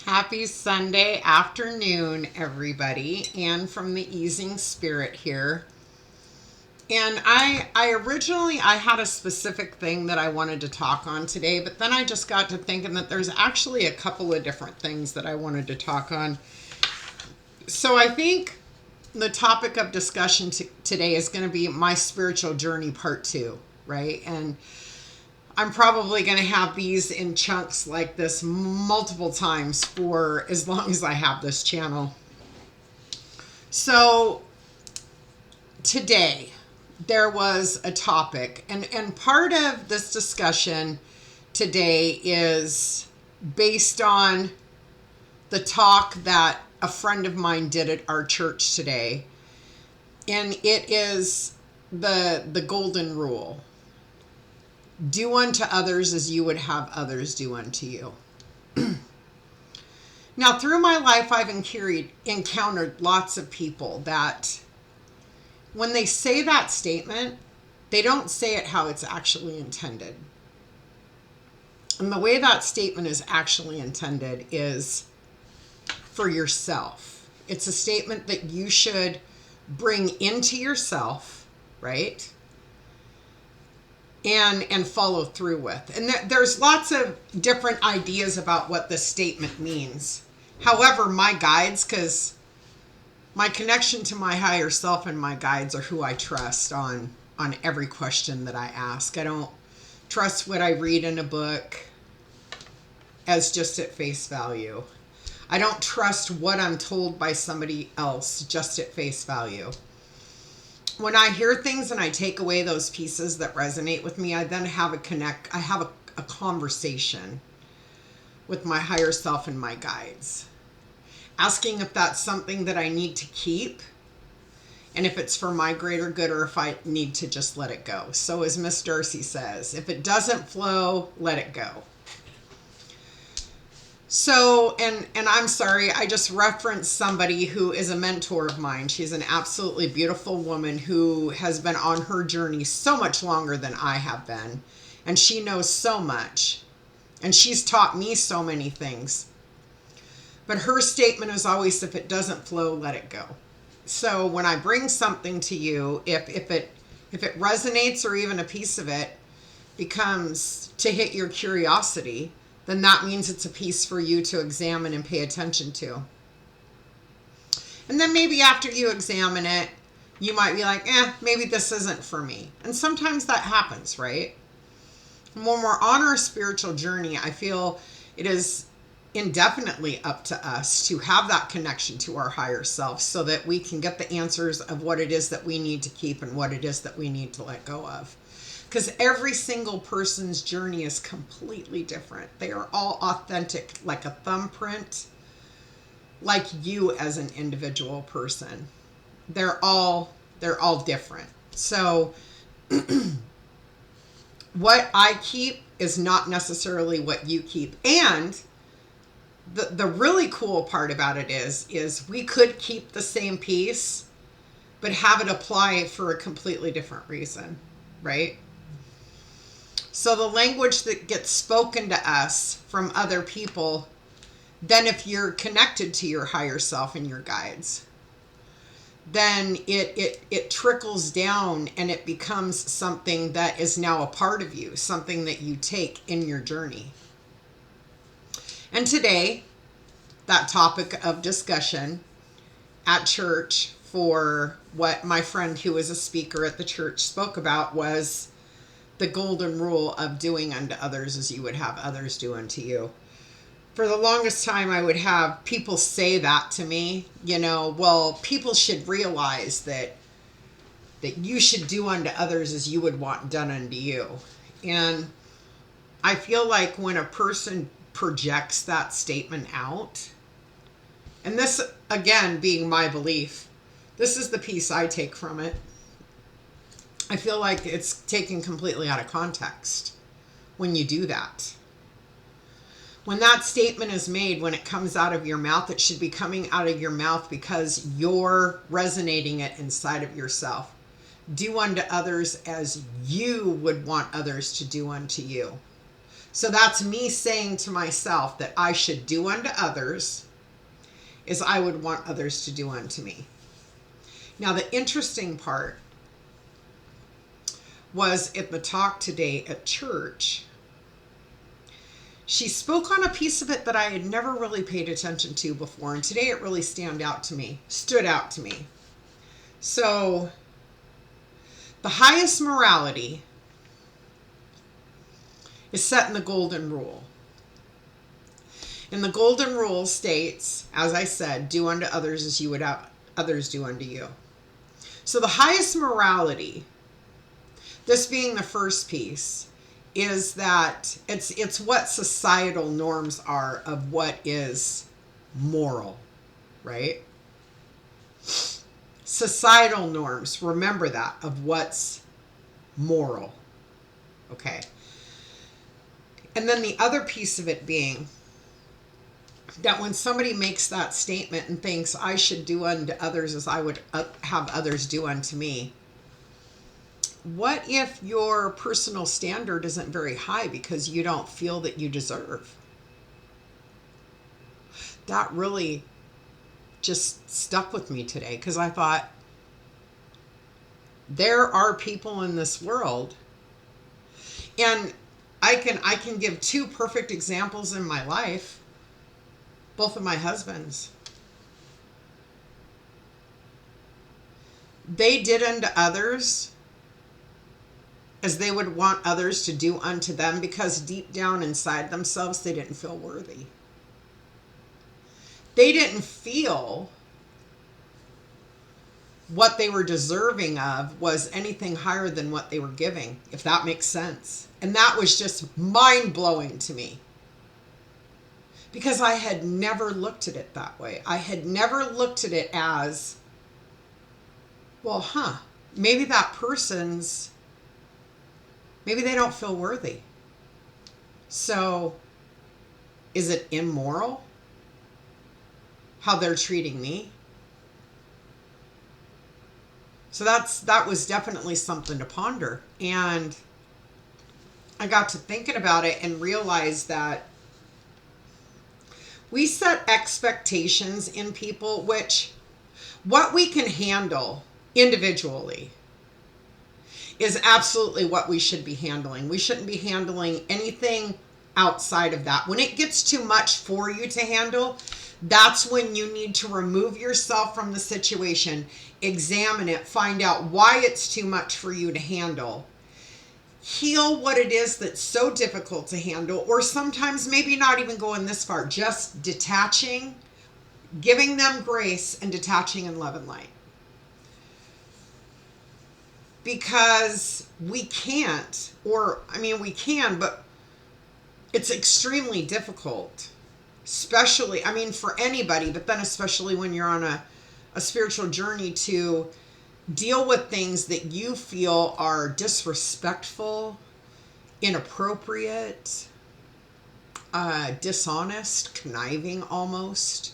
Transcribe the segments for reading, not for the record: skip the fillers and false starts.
Happy Sunday afternoon, everybody. Anne from the Easing Spirit here. And I originally I had a specific thing that I wanted to talk on today, but then I just got to thinking that there's actually a couple of different things that I wanted to talk on. So I think the topic of discussion today is going to be my spiritual journey part 2, right? And I'm probably going to have these in chunks like this multiple times for as long as I have this channel. So today there was a topic, and part of this discussion today is based on the talk that a friend of mine did at our church today. And it is the golden rule. Do unto others as you would have others do unto you. Now, through my life, I've encountered lots of people that when they say that statement, they don't say it how it's actually intended. And the way that statement is actually intended is for yourself. It's a statement that you should bring into yourself, right? And follow through with. And there's lots of different ideas about what this statement means. However, my guides, because my connection to my higher self and my guides are who I trust on every question that I ask. I don't trust what I read in a book as just at face value. I don't trust what I'm told by somebody else just at face value. When I hear things and I take away those pieces that resonate with me, I then have a conversation with my higher self and my guides, asking if that's something that I need to keep and if it's for my greater good or if I need to just let it go. So as Miss Darcy says, if it doesn't flow, let it go. So, and I'm sorry, I just referenced somebody who is a mentor of mine. She's an absolutely beautiful woman who has been on her journey so much longer than I have been. And she knows so much. And she's taught me so many things. But her statement is always, if it doesn't flow, let it go. So when I bring something to you, if it resonates or even a piece of it becomes to hit your curiosity, then that means it's a piece for you to examine and pay attention to. And then maybe after you examine it, you might be like, maybe this isn't for me. And sometimes that happens, right? And when we're on our spiritual journey, I feel it is indefinitely up to us to have that connection to our higher self so that we can get the answers of what it is that we need to keep and what it is that we need to let go of. Because every single person's journey is completely different. They are all authentic, like a thumbprint, like you as an individual person. They're all different. So what I keep is not necessarily what you keep. And the really cool part about it is we could keep the same piece, but have it apply for a completely different reason, right? So the language that gets spoken to us from other people, then if you're connected to your higher self and your guides, then it trickles down and it becomes something that is now a part of you, something that you take in your journey. And today, that topic of discussion at church for what my friend who is a speaker at the church spoke about was the golden rule of doing unto others as you would have others do unto you. For the longest time, I would have people say that to me, well, people should realize that you should do unto others as you would want done unto you. And I feel like when a person projects that statement out, and this, again, being my belief, this is the piece I take from it. I feel like it's taken completely out of context when you do that. When that statement is made, when it comes out of your mouth, it should be coming out of your mouth because you're resonating it inside of yourself. Do unto others as you would want others to do unto you. So that's me saying to myself that I should do unto others as I would want others to do unto me. Now, the interesting part was at the talk today at church, she spoke on a piece of it that I had never really paid attention to before, and today it really stood out to me. So, the highest morality is set in the Golden Rule. And the Golden Rule states, as I said, do unto others as you would have others do unto you. So the highest morality, this being the first piece, is that it's what societal norms are of what is moral, right? Societal norms, remember that, of what's moral. Okay. And then the other piece of it being that when somebody makes that statement and thinks I should do unto others as I would have others do unto me, what if your personal standard isn't very high because you don't feel that you deserve? That really just stuck with me today, because I thought, there are people in this world, and I can give two perfect examples in my life, both of my husbands. They did unto others as they would want others to do unto them, because deep down inside themselves, they didn't feel worthy. They didn't feel what they were deserving of was anything higher than what they were giving, if that makes sense. And that was just mind-blowing to me, because I had never looked at it that way. I had never looked at it as, well, maybe that person's, maybe they don't feel worthy. So is it immoral how they're treating me? So that was definitely something to ponder. And I got to thinking about it and realized that we set expectations in people, which what we can handle individually is absolutely what we should be handling. We shouldn't be handling anything outside of that. When it gets too much for you to handle, that's when you need to remove yourself from the situation, examine it, find out why it's too much for you to handle, heal what it is that's so difficult to handle, or sometimes maybe not even going this far, just detaching, giving them grace and detaching in love and light. Because we can't, we can, but it's extremely difficult, especially, for anybody, but then especially when you're on a spiritual journey, to deal with things that you feel are disrespectful, inappropriate, dishonest, conniving almost.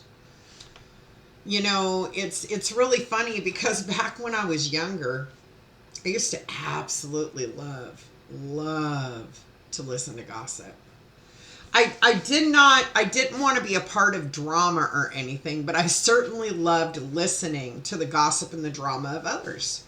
It's really funny, because back when I was younger, I used to absolutely love to listen to gossip. I didn't want to be a part of drama or anything, but I certainly loved listening to the gossip and the drama of others.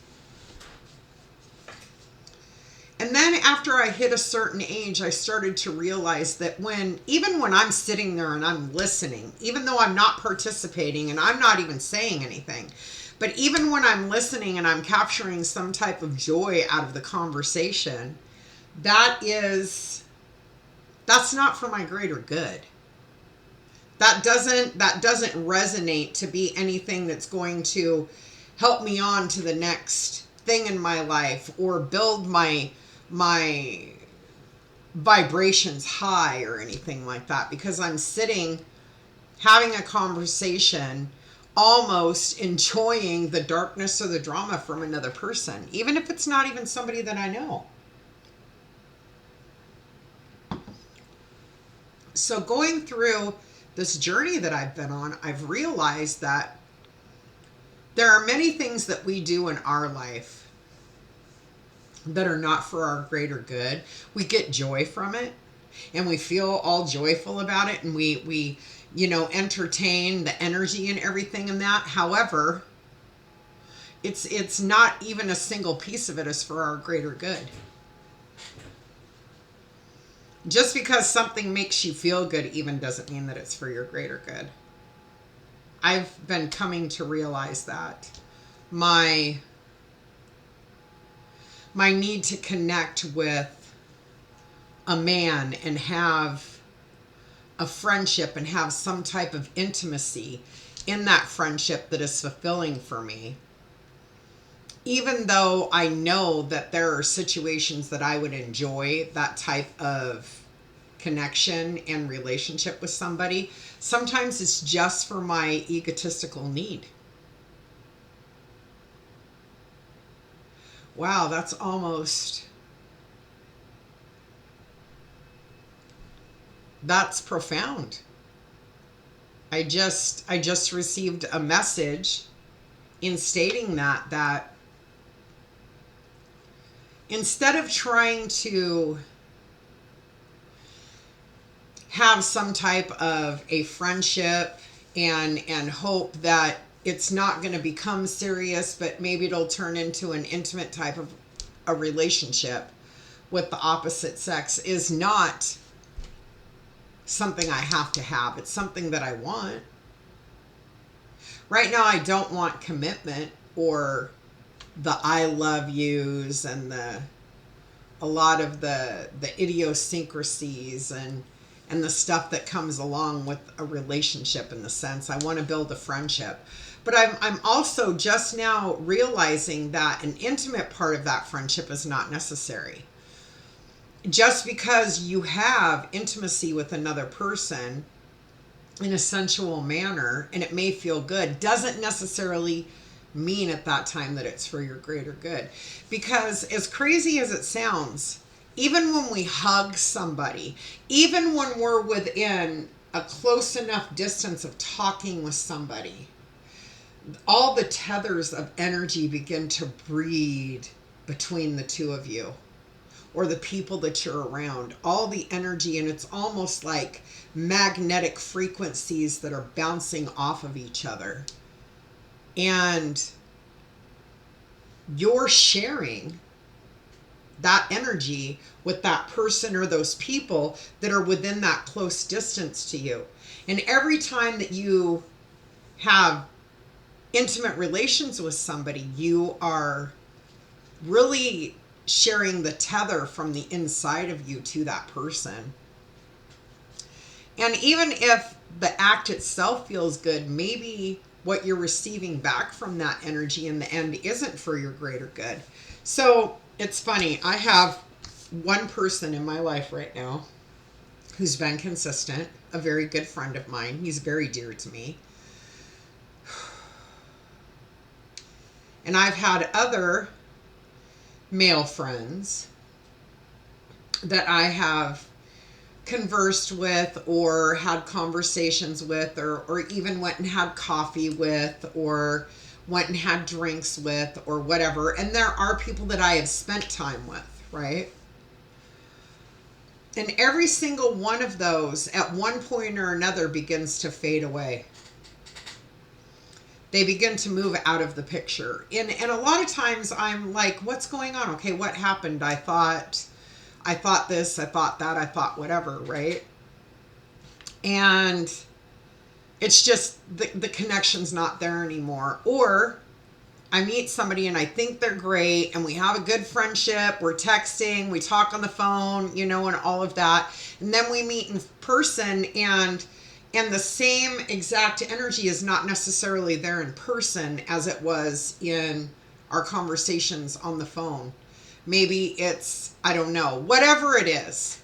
And then after I hit a certain age, I started to realize that even when I'm sitting there and I'm listening, even though I'm not participating and I'm not even saying anything, but even when I'm listening and I'm capturing some type of joy out of the conversation, that's not for my greater good. That doesn't resonate to be anything that's going to help me on to the next thing in my life, or build my vibrations high or anything like that, because I'm sitting having a conversation, almost enjoying the darkness or the drama from another person, even if it's not even somebody that I know. So going through this journey that I've been on, I've realized that there are many things that we do in our life that are not for our greater good. We get joy from it, and we feel all joyful about it, and we entertain the energy and everything in that. However, it's not even a single piece of it is for our greater good. Just because something makes you feel good even doesn't mean that it's for your greater good. I've been coming to realize that my need to connect with a man and have a friendship and have some type of intimacy in that friendship that is fulfilling for me, even though I know that there are situations that I would enjoy that type of connection and relationship with somebody, sometimes it's just for my egotistical need. Wow, that's profound. I just received a message in stating that instead of trying to have some type of a friendship and hope that it's not going to become serious, but maybe it'll turn into an intimate type of a relationship with the opposite sex, is not something I have to have. It's something that I want. Right now, I don't want commitment or the I love yous and a lot of the idiosyncrasies and the stuff that comes along with a relationship. In the sense, I want to build a friendship. But I'm also just now realizing that an intimate part of that friendship is not necessary. Just because you have intimacy with another person in a sensual manner and it may feel good doesn't necessarily mean at that time that it's for your greater good. Because as crazy as it sounds, even when we hug somebody, even when we're within a close enough distance of talking with somebody, all the tethers of energy begin to breed between the two of you or the people that you're around. All the energy, and it's almost like magnetic frequencies that are bouncing off of each other. And you're sharing that energy with that person or those people that are within that close distance to you. And every time that you have intimate relations with somebody, you are really sharing the tether from the inside of you to that person. And even if the act itself feels good, maybe what you're receiving back from that energy in the end isn't for your greater good. So it's funny. I have one person in my life right now who's been consistent, a very good friend of mine. He's very dear to me. And I've had other male friends that I have conversed with or had conversations with or even went and had coffee with or went and had drinks with or whatever. And there are people that I have spent time with, right? And every single one of those at one point or another begins to fade away. They begin to move out of the picture. And a lot of times I'm like, what's going on? Okay, what happened? I thought this, I thought that, I thought whatever, right? And it's just the connection's not there anymore. Or I meet somebody and I think they're great and we have a good friendship, we're texting, we talk on the phone, and all of that. And then we meet in person and the same exact energy is not necessarily there in person as it was in our conversations on the phone. Maybe it's, I don't know, whatever it is,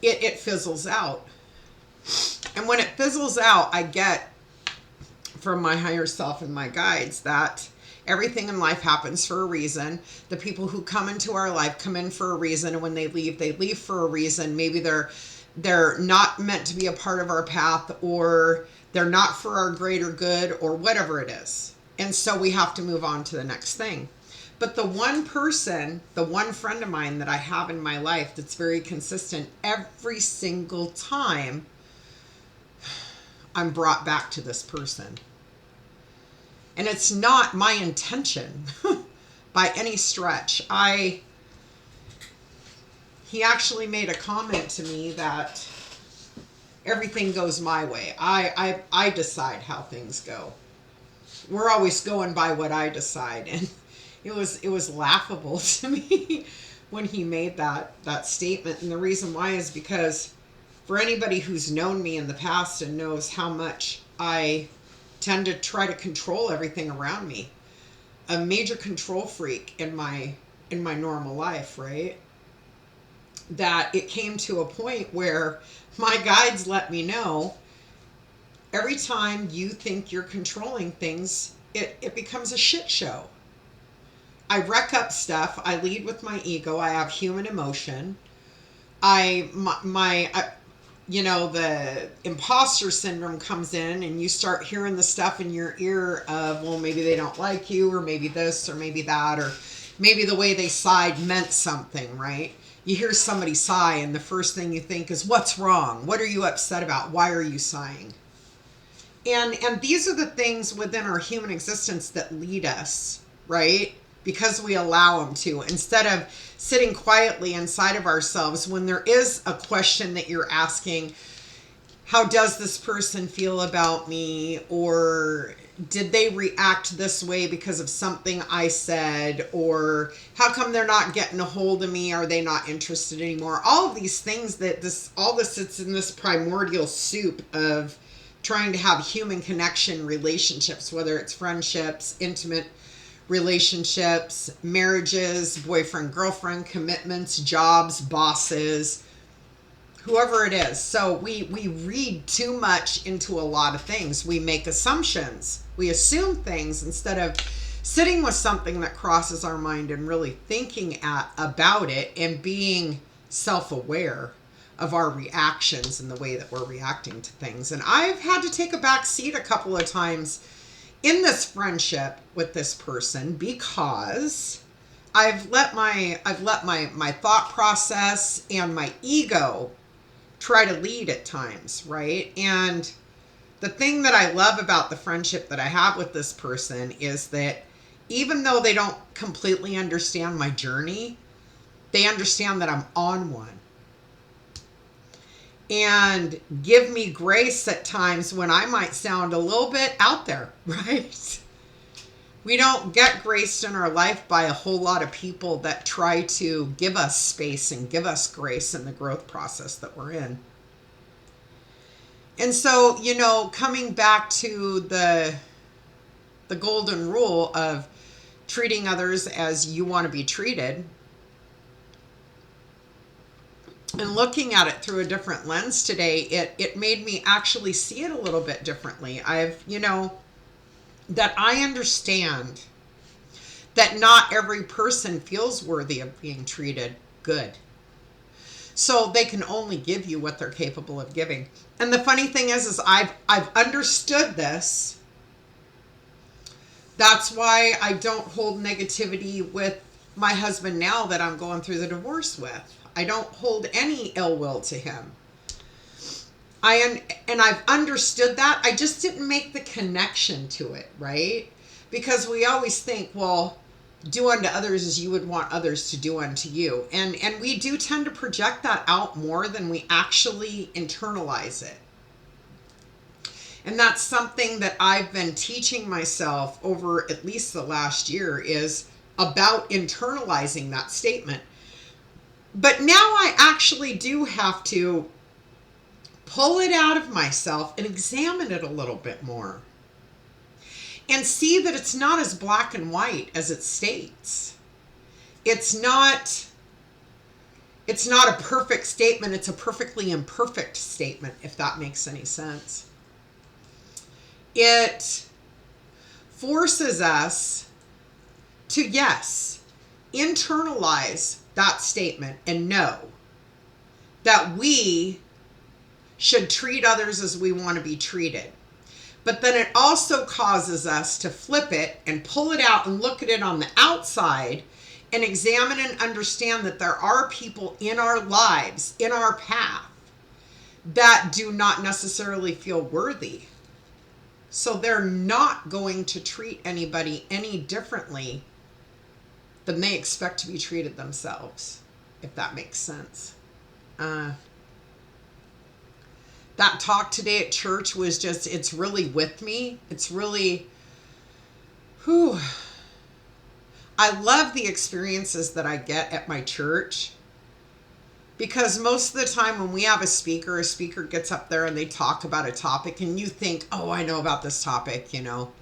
it fizzles out. And when it fizzles out, I get from my higher self and my guides that everything in life happens for a reason. The people who come into our life come in for a reason, and when they leave for a reason. Maybe they're not meant to be a part of our path, or they're not for our greater good, or whatever it is. And so we have to move on to the next thing. But the one person, the one friend of mine that I have in my life that's very consistent, every single time I'm brought back to this person. And it's not my intention by any stretch. He actually made a comment to me that everything goes my way. I decide how things go. We're always going by what I decide. And it was laughable to me when he made that statement. And the reason why is because for anybody who's known me in the past and knows how much I tend to try to control everything around me, a major control freak in my normal life, right? That it came to a point where my guides let me know every time you think you're controlling things, it becomes a shit show. I wreck up stuff. I lead with my ego. I have human emotion. The imposter syndrome comes in and you start hearing the stuff in your ear of, well, maybe they don't like you, or maybe this, or maybe that, or maybe the way they sighed meant something, right? You hear somebody sigh and the first thing you think is, what's wrong? What are you upset about? Why are you sighing? And these are the things within our human existence that lead us, right? Because we allow them to, instead of sitting quietly inside of ourselves when there is a question that you're asking, how does this person feel about me? Or did they react this way because of something I said? Or how come they're not getting a hold of me? Are they not interested anymore? All of these things all this sits in this primordial soup of trying to have human connection relationships, whether it's friendships, intimate relationships, marriages, boyfriend, girlfriend, commitments, jobs, bosses, whoever it is. So we read too much into a lot of things. We make assumptions. We assume things instead of sitting with something that crosses our mind and really thinking about it and being self-aware of our reactions and the way that we're reacting to things. And I've had to take a back seat a couple of times in this friendship with this person because I've let my thought process and my ego try to lead at times, right? And the thing that I love about the friendship that I have with this person is that even though they don't completely understand my journey, they understand that I'm on one. And give me grace at times when I might sound a little bit out there, right? We don't get graced in our life by a whole lot of people that try to give us space and give us grace in the growth process that we're in. And so, coming back to the golden rule of treating others as you want to be treated, and looking at it through a different lens today, it made me actually see it a little bit differently. That I understand that not every person feels worthy of being treated good. So they can only give you what they're capable of giving. And the funny thing is I've understood this. That's why I don't hold negativity with my husband now that I'm going through the divorce with. I don't hold any ill will to him. And I've understood that. I just didn't make the connection to it, right? Because we always think, well, do unto others as you would want others to do unto you. And we do tend to project that out more than we actually internalize it. And that's something that I've been teaching myself over at least the last year, is about internalizing that statement. But now I actually do have to pull it out of myself and examine it a little bit more. And see that it's not as black and white as it states. It's not a perfect statement. It's a perfectly imperfect statement, if that makes any sense. It forces us to, yes, internalize that statement and know that we should treat others as we want to be treated. But then it also causes us to flip it and pull it out and look at it on the outside and examine and understand that there are people in our lives, in our path, that do not necessarily feel worthy. So they're not going to treat anybody any differently than they expect to be treated themselves, if that makes sense. That talk today at church was just, it's really with me. It's really, whew. I love the experiences that I get at my church, because most of the time when we have a speaker gets up there and they talk about a topic and you think, oh, I know about this topic, you know,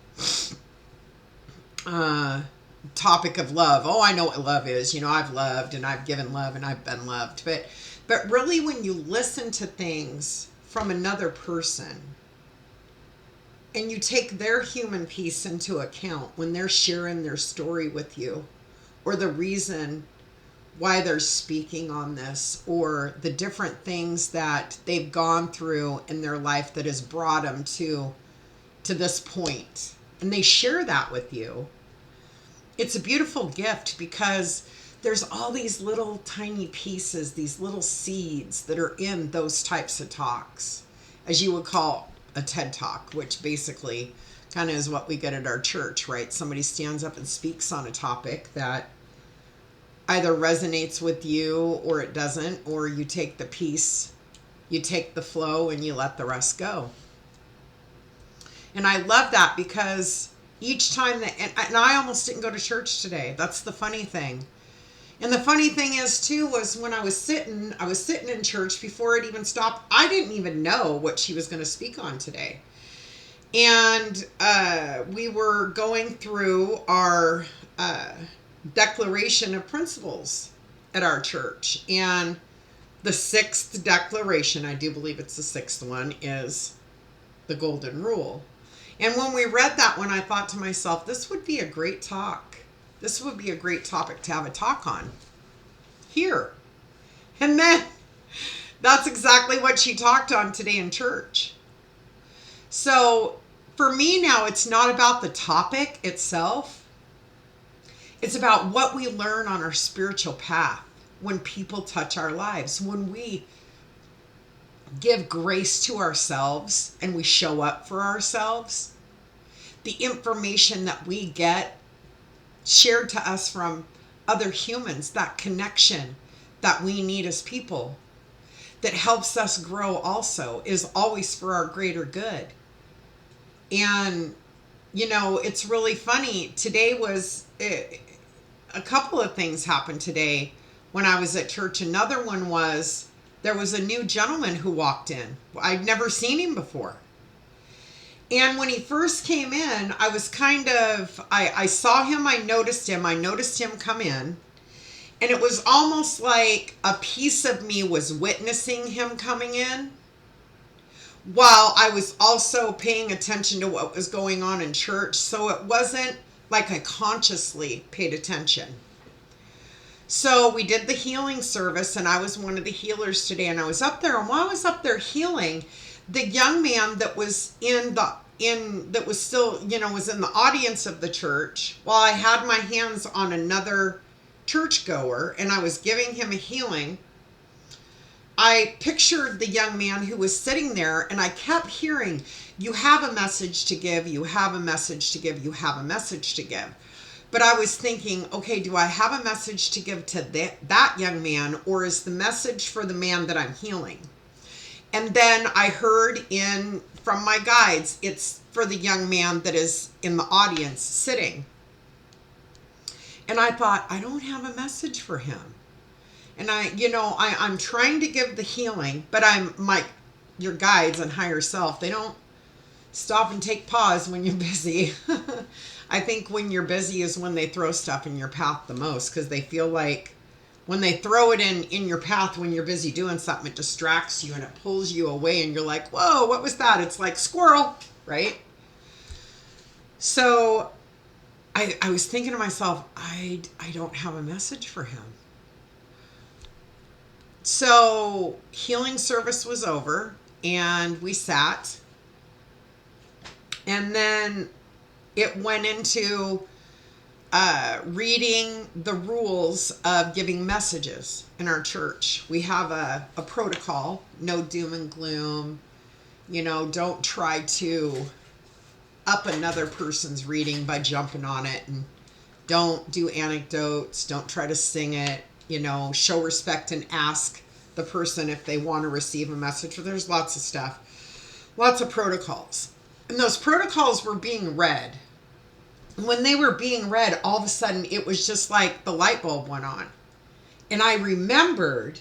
topic of love. Oh, I know what love is. You know, I've loved and I've given love and I've been loved. But really, when you listen to things from another person and you take their human piece into account when they're sharing their story with you, or the reason why they're speaking on this, or the different things that they've gone through in their life that has brought them to this point, and they share that with you, it's a beautiful gift, because there's all these little tiny pieces, these little seeds that are in those types of talks, as you would call a TED Talk, which basically kind of is what we get at our church, right? Somebody stands up and speaks on a topic that either resonates with you or it doesn't, or you take the piece, you take the flow, and you let the rest go. And I love that, because each time that, and I almost didn't go to church today. That's the funny thing. And the funny thing is too, was when I was sitting in church before it even stopped. I didn't even know what she was going to speak on today. And we were going through our declaration of principles at our church. And the 6th declaration, I do believe it's the 6th one, is the golden rule. And when we read that one, I thought to myself, this would be a great talk. This would be a great topic to have a talk on here. And then that's exactly what she talked on today in church. So for me now, it's not about the topic itself. It's about what we learn on our spiritual path when people touch our lives, when we give grace to ourselves and we show up for ourselves. The information that we get shared to us from other humans, that connection that we need as people, that helps us grow also, is always for our greater good. And, you know, it's really funny. Today was, a couple of things happened today when I was at church. Another one was, there was a new gentleman who walked in. I'd never seen him before. And when he first came in, I was I saw him, I noticed him come in. And it was almost like a piece of me was witnessing him coming in, while I was also paying attention to what was going on in church. So it wasn't like I consciously paid attention. So we did the healing service, and I was one of the healers today, and I was up there, and while I was up there healing, the young man that was still, you know, was in the audience of the church, while I had my hands on another churchgoer and I was giving him a healing, I pictured the young man who was sitting there, and I kept hearing, you have a message to give, you have a message to give, you have a message to give. But I was thinking, okay, do I have a message to give to that young man, or is the message for the man that I'm healing? And then I heard from my guides, it's for the young man that is in the audience sitting. And I thought, I don't have a message for him. And I'm trying to give the healing, but your guides and higher self, they don't stop and take pause when you're busy. I think when you're busy is when they throw stuff in your path the most, because they feel like when they throw it in your path when you're busy doing something, it distracts you and it pulls you away, and you're like, whoa, what was that? It's like squirrel, right? So I was thinking to myself, I don't have a message for him. So healing service was over, and we sat. And then it went into reading the rules of giving messages in our church. We have a protocol, no doom and gloom. Don't try to up another person's reading by jumping on it, and don't do anecdotes. Don't try to sing it. Show respect and ask the person if they want to receive a message. There's lots of stuff, lots of protocols. And those protocols were being read. When they were being read, all of a sudden it was just like the light bulb went on. And I remembered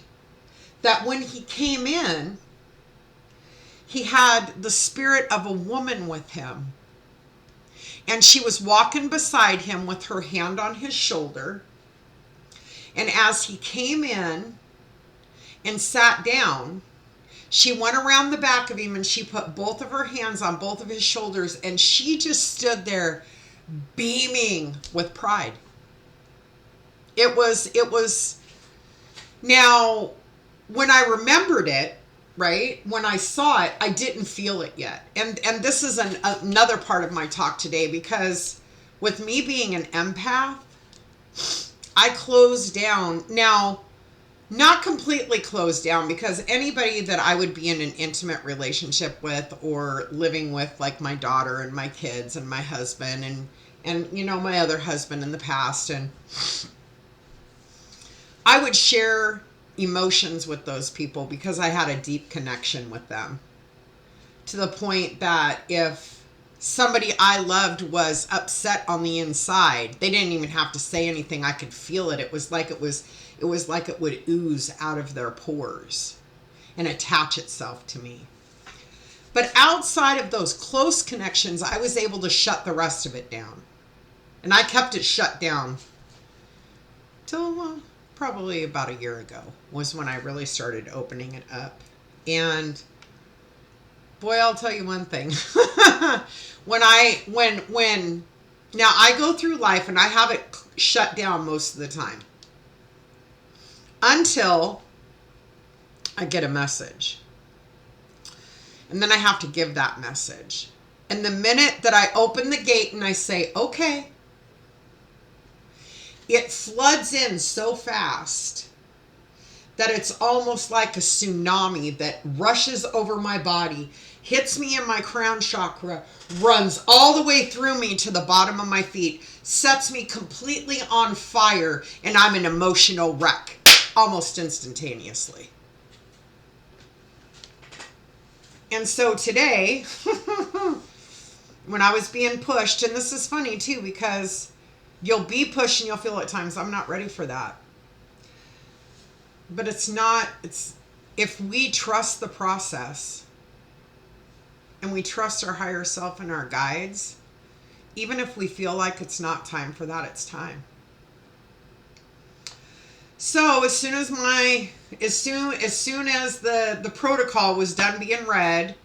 that when he came in, he had the spirit of a woman with him. And she was walking beside him with her hand on his shoulder. And as he came in and sat down, she went around the back of him and she put both of her hands on both of his shoulders, and she just stood there beaming with pride. It was now, when I remembered it, right, when I saw it, I didn't feel it yet. And this is another part of my talk today, because with me being an empath, I closed down. Now, not completely closed down, because anybody that I would be in an intimate relationship with or living with, like my daughter and my kids and my husband and my other husband in the past, and I would share emotions with those people because I had a deep connection with them, to the point that if somebody I loved was upset on the inside, they didn't even have to say anything. I could feel it. It was like it would ooze out of their pores and attach itself to me. But outside of those close connections, I was able to shut the rest of it down. And I kept it shut down till probably about a year ago was when I really started opening it up. And boy, I'll tell you one thing. when now I go through life and I have it shut down most of the time until I get a message. And then I have to give that message. And the minute that I open the gate and I say, okay, it floods in so fast that it's almost like a tsunami that rushes over my body, hits me in my crown chakra, runs all the way through me to the bottom of my feet, sets me completely on fire, and I'm an emotional wreck almost instantaneously. And so today, when I was being pushed, and this is funny too, because you'll be pushed and you'll feel at times, I'm not ready for that. But if we trust the process and we trust our higher self and our guides, even if we feel like it's not time for that, it's time. So as soon as the protocol was done being read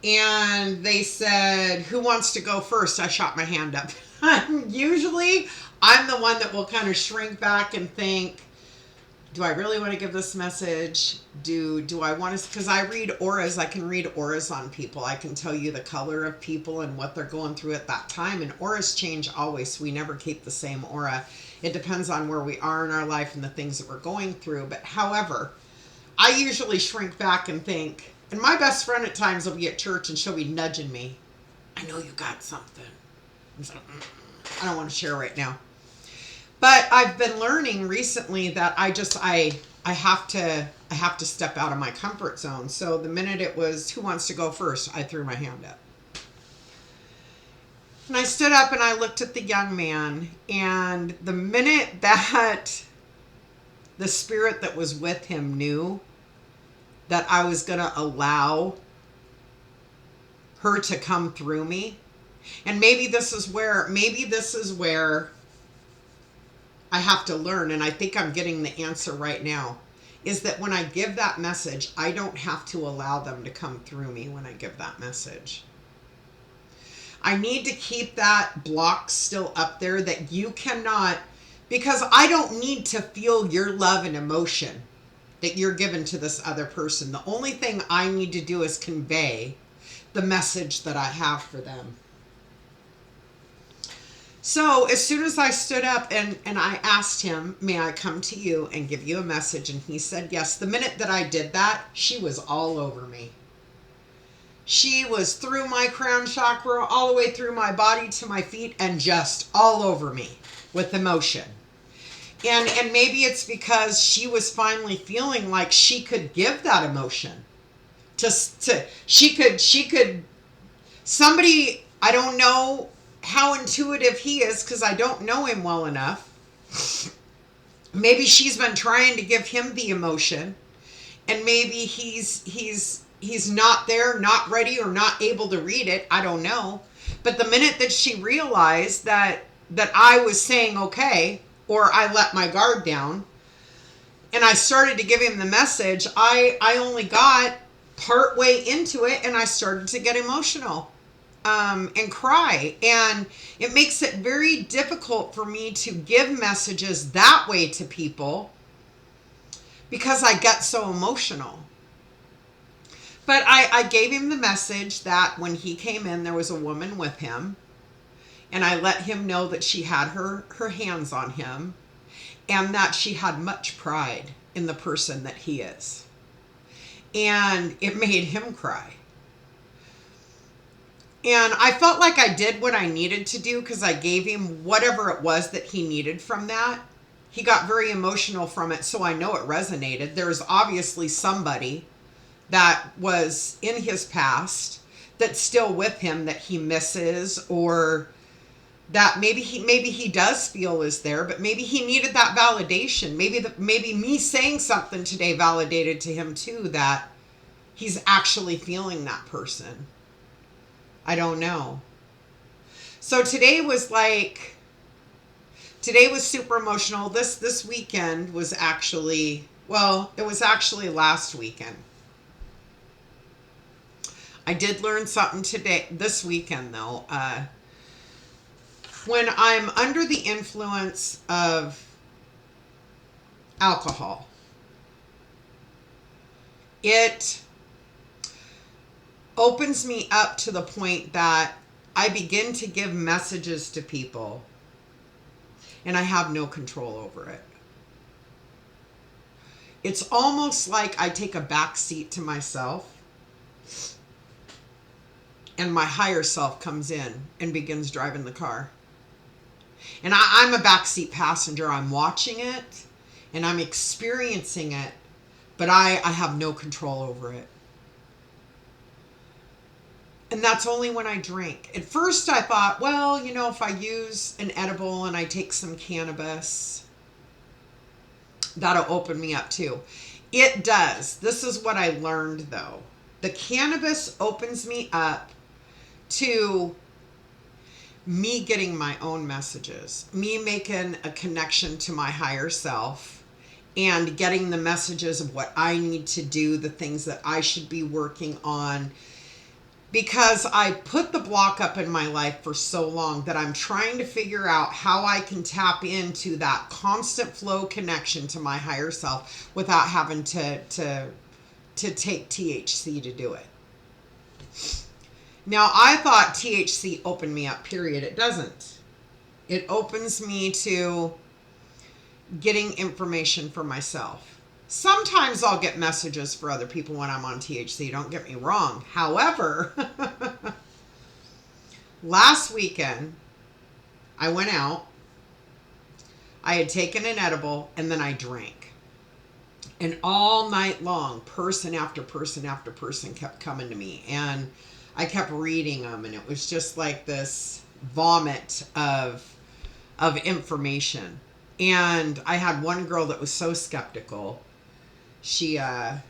and they said, who wants to go first? I shot my hand up. Usually I'm the one that will kind of shrink back and think, do I really want to give this message? Do I want to, because I read auras. I can read auras on people. I can tell you the color of people and what they're going through at that time. And auras change always. So we never keep the same aura. It depends on where we are in our life and the things that we're going through. But however, I usually shrink back and think, and my best friend at times will be at church and she'll be nudging me. I know you got something. I'm like, I don't want to share right now. But I've been learning recently that I have to step out of my comfort zone. So the minute it was, who wants to go first, I threw my hand up. And I stood up and I looked at the young man, and the minute that the spirit that was with him knew that I was going to allow her to come through me, and maybe this is where I have to learn, and I think I'm getting the answer right now, is that when I give that message, I don't have to allow them to come through me when I give that message. I need to keep that block still up there that you cannot, because I don't need to feel your love and emotion that you're given to this other person. The only thing I need to do is convey the message that I have for them. So as soon as I stood up and I asked him, may I come to you and give you a message? And he said yes. The minute that I did that, she was all over me. She was through my crown chakra, all the way through my body to my feet, and just all over me with emotion. And maybe it's because she was finally feeling like she could give that emotion. She could, somebody, I don't know how intuitive he is because I don't know him well enough. Maybe she's been trying to give him the emotion, and maybe he's not there, not ready, or not able to read it. I don't know. But the minute that she realized that I was saying okay, or I let my guard down, and I started to give him the message, I only got part way into it, and I started to get emotional. And cry. And it makes it very difficult for me to give messages that way to people because I get so emotional. But I gave him the message that when he came in, there was a woman with him. And I let him know that she had her hands on him and that she had much pride in the person that he is. And it made him cry. And I felt like I did what I needed to do because I gave him whatever it was that he needed from that. He got very emotional from it, so I know it resonated. There's obviously somebody that was in his past that's still with him that he misses, or that maybe he does feel is there, but maybe he needed that validation. Maybe me saying something today validated to him too that he's actually feeling that person. I don't know. So today was super emotional. This weekend was actually, it was actually last weekend. I did learn something this weekend though. When I'm under the influence of alcohol, it opens me up to the point that I begin to give messages to people and I have no control over it. It's almost like I take a back seat to myself and my higher self comes in and begins driving the car. And I'm a backseat passenger. I'm watching it and I'm experiencing it, but I have no control over it. And that's only when I drink. At first I thought, if I use an edible and I take some cannabis, that'll open me up too. It does. This is what I learned though. The cannabis opens me up to me getting my own messages, me making a connection to my higher self and getting the messages of what I need to do, the things that I should be working on. Because I put the block up in my life for so long that I'm trying to figure out how I can tap into that constant flow connection to my higher self without having to take THC to do it. Now, I thought THC opened me up, period. It doesn't. It opens me to getting information for myself. Sometimes I'll get messages for other people when I'm on THC, don't get me wrong. However, last weekend, I went out, I had taken an edible, and then I drank. And all night long, person after person after person kept coming to me. And I kept reading them, and it was just like this vomit of information. And I had one girl that was so skeptical. She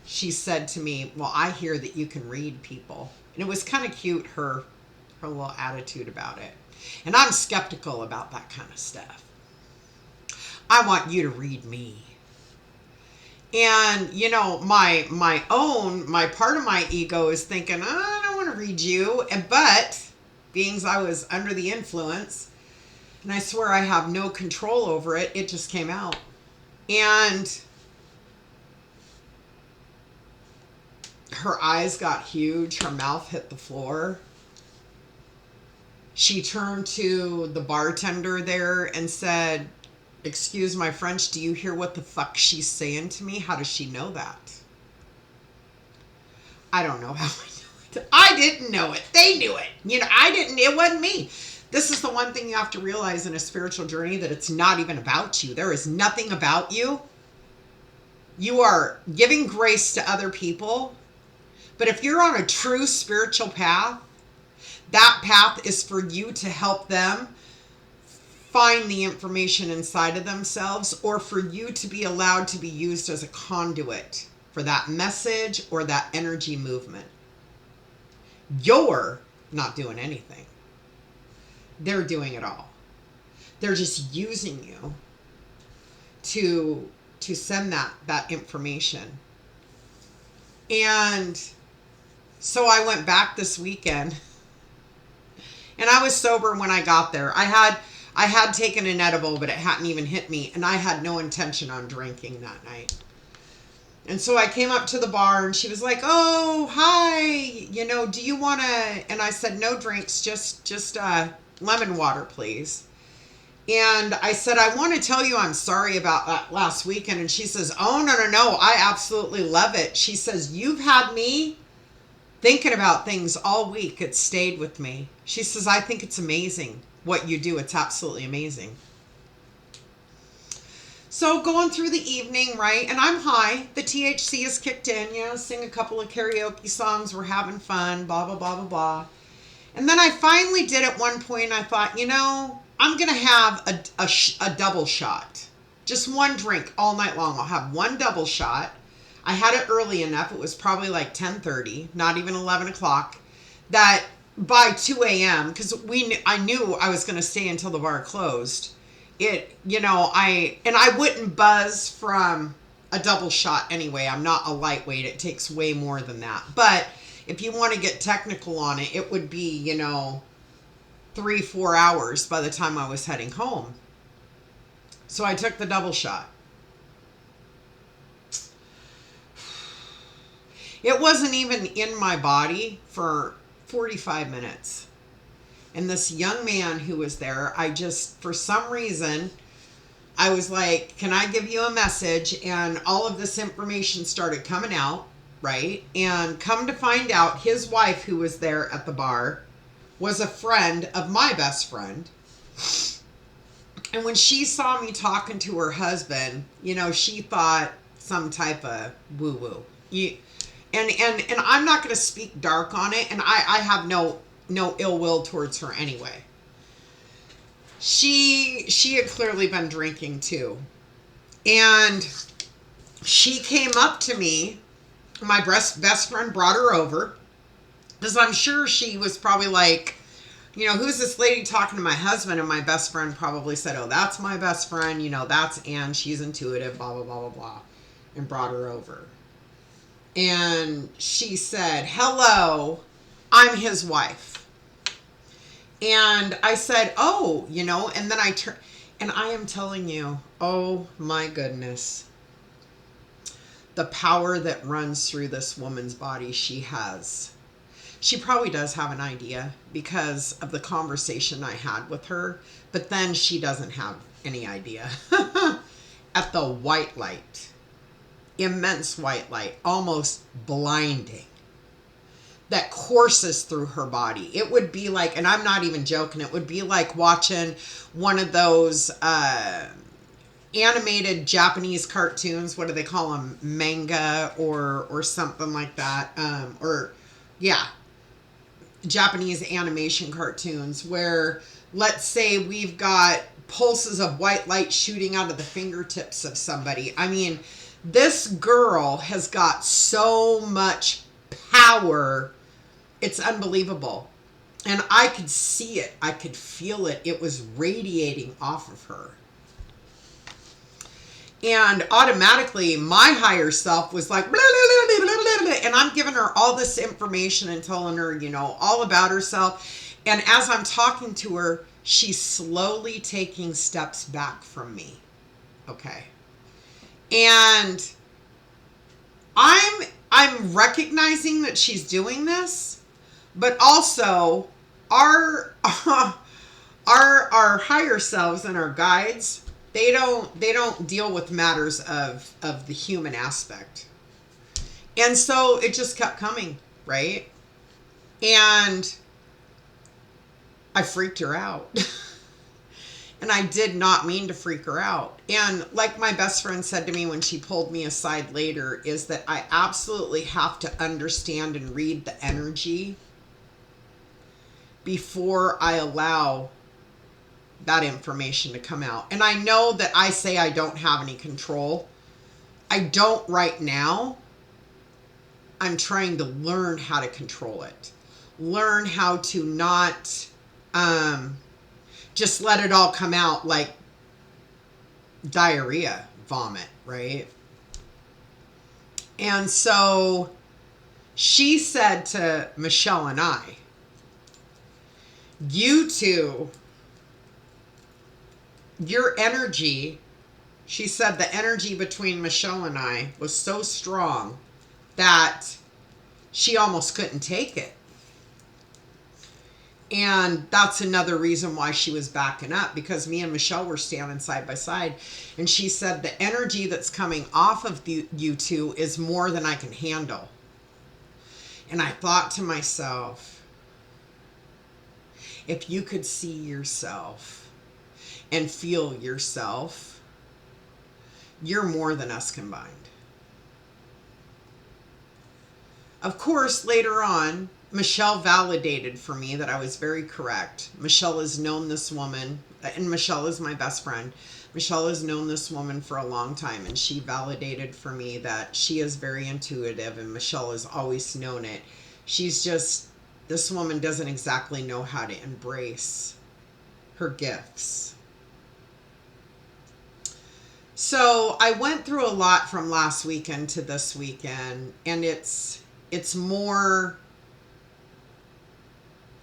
said to me, well, I hear that you can read people. And it was kind of cute, her little attitude about it. And I'm skeptical about that kind of stuff. I want you to read me. And, my part of my ego is thinking, I don't want to read you. But being as I was under the influence, and I swear I have no control over it, it just came out. And her eyes got huge. Her mouth hit the floor. She turned to the bartender there and said, "Excuse my French, do you hear what the fuck she's saying to me? How does she know that?" I don't know how I know it. I didn't know it. They knew it. I didn't. It wasn't me. This is the one thing you have to realize in a spiritual journey, that it's not even about you. There is nothing about you. You are giving grace to other people. But if you're on a true spiritual path, that path is for you to help them find the information inside of themselves, or for you to be allowed to be used as a conduit for that message or that energy movement. You're not doing anything. They're doing it all. They're just using you to send that information. And so I went back this weekend, and I was sober when I got there. I had taken an edible, but it hadn't even hit me, and I had no intention on drinking that night. And so I came up to the bar, and she was like, "Oh, hi, do you want to," and I said, "No drinks, just lemon water, please." And I said, "I want to tell you I'm sorry about that last weekend." And she says, "Oh, no, I absolutely love it." She says, "You've had me thinking about things all week. It stayed with me." She says, "I think it's amazing what you do. It's absolutely amazing." So going through the evening, right? And I'm high. The THC is kicked in, sing a couple of karaoke songs. We're having fun, blah, blah, blah, blah, blah. And then I finally did at one point, I thought, I'm going to have a double shot. Just one drink all night long. I'll have one double shot. I had it early enough. It was probably like 10:30, not even 11 o'clock, that by 2 a.m., because I knew I was going to stay until the bar closed. I wouldn't buzz from a double shot anyway. I'm not a lightweight. It takes way more than that. But if you want to get technical on it, it would be, 3-4 hours by the time I was heading home. So I took the double shot. It wasn't even in my body for 45 minutes. And this young man who was there, for some reason, I was like, "Can I give you a message?" And all of this information started coming out, right? And come to find out, his wife, who was there at the bar, was a friend of my best friend. And when she saw me talking to her husband, she thought some type of woo-woo. And I'm not going to speak dark on it, and I have no ill will towards her anyway. She had clearly been drinking too. And she came up to me. My best friend brought her over, because I'm sure she was probably like, "Who's this lady talking to my husband?" And my best friend probably said, "Oh, that's my best friend. That's Ann. She's intuitive, blah, blah, blah, blah, blah," and brought her over. And she said, "Hello, I'm his wife." And I said, "Oh," and then I turned, and I am telling you, oh my goodness, the power that runs through this woman's body she has. She probably does have an idea because of the conversation I had with her, but then she doesn't have any idea. At the white light, immense white light, almost blinding, that courses through her body. It would be like, and I'm not even joking, it would be like watching one of those animated Japanese cartoons. What do they call them? Manga or something like that. Japanese animation cartoons where, let's say, we've got pulses of white light shooting out of the fingertips of somebody. I mean, this girl has got so much power. It's unbelievable. And I could see it. I could feel it. It was radiating off of her. And automatically, my higher self was like, blah, blah, blah, blah, blah, and I'm giving her all this information and telling her, all about herself. And as I'm talking to her, she's slowly taking steps back from me. Okay. And I'm I'm recognizing that she's doing this, but also our our higher selves and our guides, they don't deal with matters of the human aspect. And so it just kept coming, right? And I freaked her out. And I did not mean to freak her out. And like my best friend said to me when she pulled me aside later, is that I absolutely have to understand and read the energy before I allow that information to come out. And I know that I say I don't have any control. I don't right now. I'm trying to learn how to control it. Learn how to not just let it all come out like diarrhea, vomit, right? And so she said to Michelle and I, you two, your energy, she said the energy between Michelle and I was so strong that she almost couldn't take it. And that's another reason why she was backing up, because me and Michelle were standing side by side. And she said the energy that's coming off of you two is more than I can handle. And I thought to myself, if you could see yourself and feel yourself, you're more than us combined. Of course, later on, Michelle validated for me that I was very correct. Michelle has known this woman, and Michelle is my best friend. Michelle has known this woman for a long time, and she validated for me that she is very intuitive, and Michelle has always known it. She's just, this woman doesn't exactly know how to embrace her gifts. So I went through a lot from last weekend to this weekend, and it's more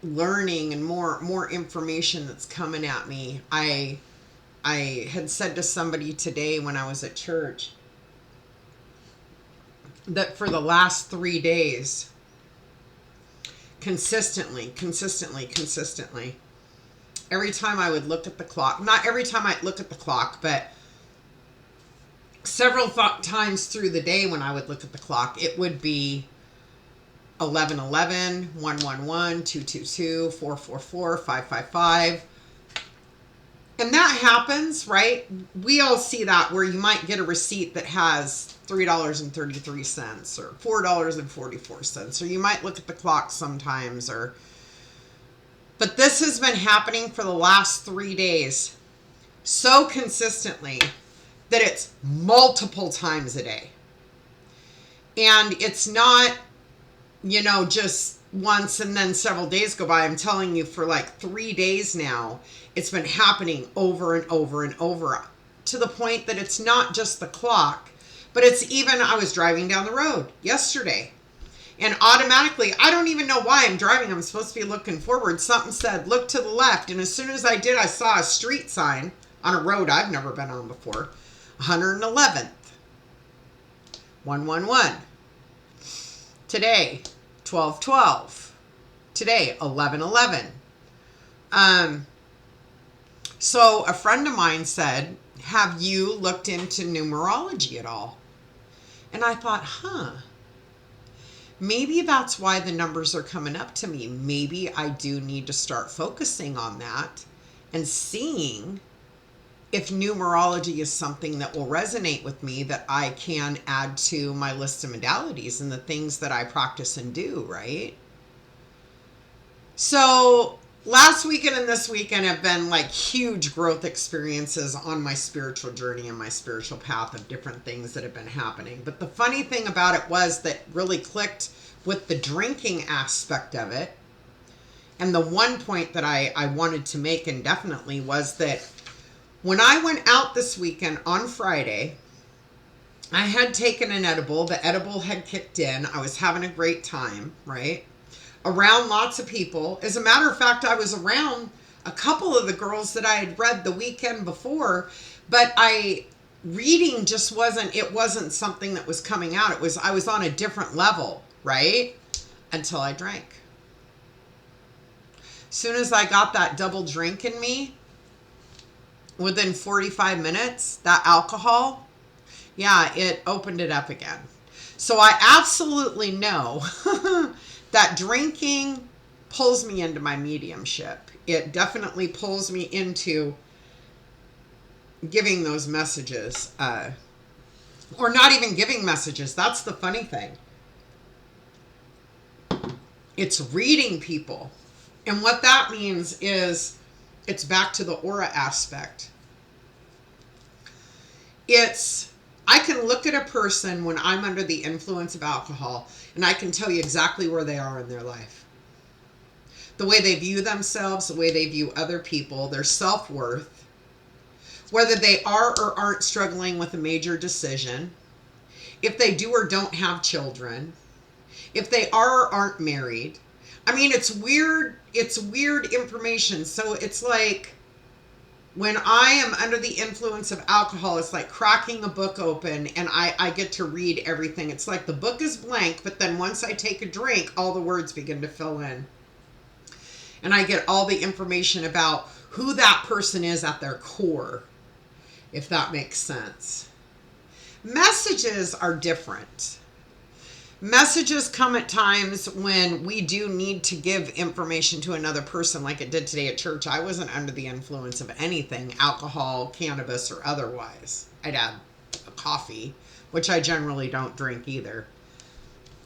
learning and more information that's coming at me. I had said to somebody today when I was at church that for the last 3 days, consistently, every time I would look at the clock, not every time I look at the clock, but several times through the day when I would look at the clock, it would be 1111, 111, 222, 444, 555. And that happens, right? We all see that, where you might get a receipt that has $3.33 or $4.44, or you might look at the clock sometimes, but this has been happening for the last 3 days so consistently that it's multiple times a day. And it's not, just once and then several days go by. I'm telling you, for like 3 days now, it's been happening over and over and over, to the point that it's not just the clock, but it's even, I was driving down the road yesterday, and automatically, I don't even know why I'm driving. I'm supposed to be looking forward. Something said, look to the left. And as soon as I did, I saw a street sign on a road I've never been on before. 111th. 111. Today, 1212. Today, 1111. So a friend of mine said, have you looked into numerology at all? And I thought, maybe that's why the numbers are coming up to me. Maybe I do need to start focusing on that and seeing if numerology is something that will resonate with me, that I can add to my list of modalities and the things that I practice and do, right? So last weekend and this weekend have been like huge growth experiences on my spiritual journey and my spiritual path of different things that have been happening. But the funny thing about it was that really clicked with the drinking aspect of it. And the one point that I wanted to make indefinitely was that when I went out this weekend on Friday, I had taken an edible. The edible had kicked in. I was having a great time, right? Around lots of people. As a matter of fact, I was around a couple of the girls that I had read the weekend before, but I reading just wasn't something that was coming out. I was on a different level, right? Until I drank. Soon as I got that double drink in me, within 45 minutes, that alcohol, yeah, it opened it up again. So I absolutely know that drinking pulls me into my mediumship. It definitely pulls me into giving those messages, or not even giving messages. That's the funny thing. It's reading people. And what that means is it's back to the aura aspect. I can look at a person when I'm under the influence of alcohol, and I can tell you exactly where they are in their life. The way they view themselves, the way they view other people, their self-worth, whether they are or aren't struggling with a major decision, if they do or don't have children, if they are or aren't married. I mean, it's weird information. So it's like when I am under the influence of alcohol, it's like cracking a book open and I get to read everything. It's like the book is blank, but then once I take a drink, all the words begin to fill in. And I get all the information about who that person is at their core, if that makes sense. Messages are different. Messages come at times when we do need to give information to another person, like it did today at church. I wasn't under the influence of anything, alcohol, cannabis, or otherwise. I'd had a coffee, which I generally don't drink either,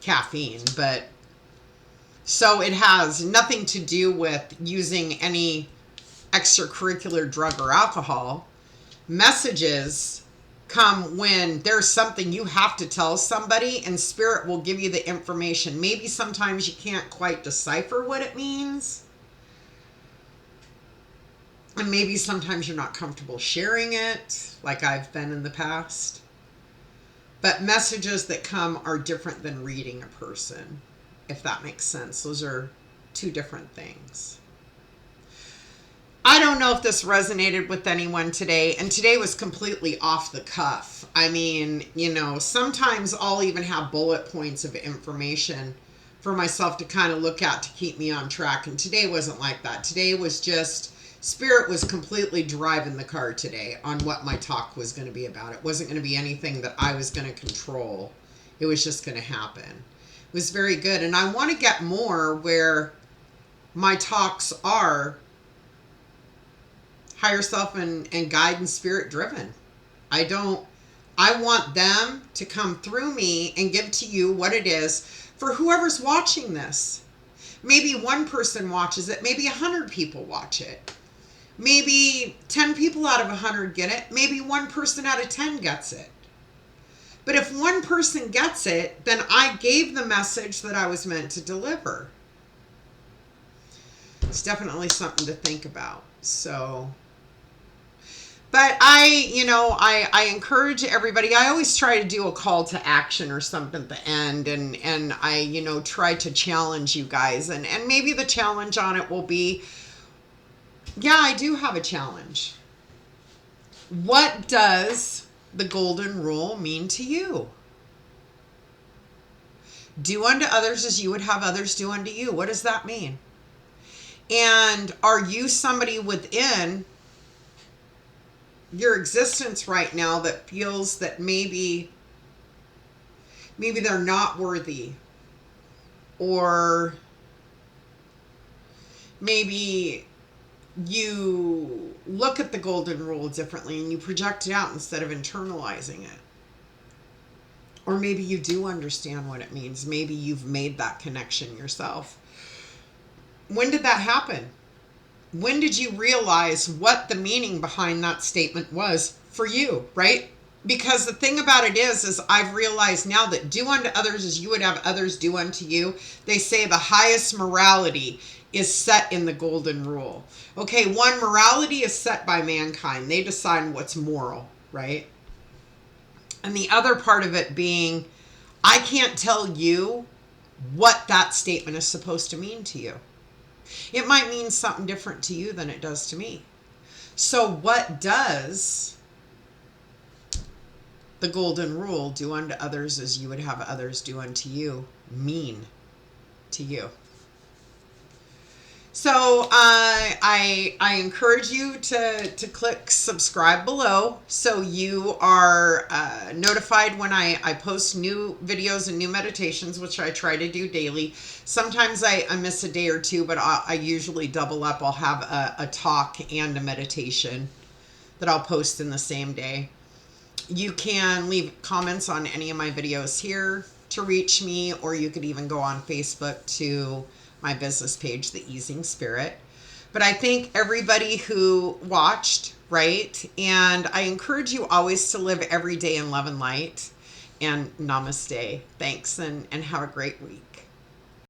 caffeine, but so it has nothing to do with using any extracurricular drug or alcohol. Messages come when there's something you have to tell somebody, and spirit will give you the information. Maybe sometimes you can't quite decipher what it means, and maybe sometimes you're not comfortable sharing it, like I've been in the past. But messages that come are different than reading a person, if that makes sense. Those are two different things. I don't know if this resonated with anyone today, and today was completely off the cuff. I mean, sometimes I'll even have bullet points of information for myself to kind of look at to keep me on track, and today wasn't like that. Today was just, spirit was completely driving the car today on what my talk was going to be about. It wasn't going to be anything that I was going to control. It was just going to happen. It was very good, and I want to get more where my talks are higher self and guide and spirit driven. I want them to come through me and give to you what it is for whoever's watching this. Maybe one person watches it. Maybe 100 people watch it. Maybe 10 people out of 100 get it. Maybe 1 person out of 10 gets it. But if 1 person gets it, then I gave the message that I was meant to deliver. It's definitely something to think about. So, but I encourage everybody. I always try to do a call to action or something at the end, and I, try to challenge you guys, and maybe the challenge on it will be, yeah, I do have a challenge. What does the golden rule mean to you? Do unto others as you would have others do unto you. What does that mean? And are you somebody within your existence right now that feels that maybe they're not worthy, or maybe you look at the golden rule differently and you project it out instead of internalizing it? Or maybe you do understand what it means. Maybe you've made that connection yourself. When did that happen? When did you realize what the meaning behind that statement was for you, right? Because the thing about it is I've realized now that do unto others as you would have others do unto you. They say the highest morality is set in the golden rule. Okay, one, morality is set by mankind. They decide what's moral, right? And the other part of it being, I can't tell you what that statement is supposed to mean to you. It might mean something different to you than it does to me. So what does the golden rule, do unto others as you would have others do unto you, mean to you. So I encourage you to click subscribe below so you are notified when I post new videos and new meditations, which I try to do daily. Sometimes I miss a day or two, but I usually double up. I'll have a talk and a meditation that I'll post in the same day. You can leave comments on any of my videos here to reach me, or you could even go on Facebook to my business page, The Easing Spirit. But I thank everybody who watched, right? And I encourage you always to live every day in love and light. And namaste. Thanks, and have a great week.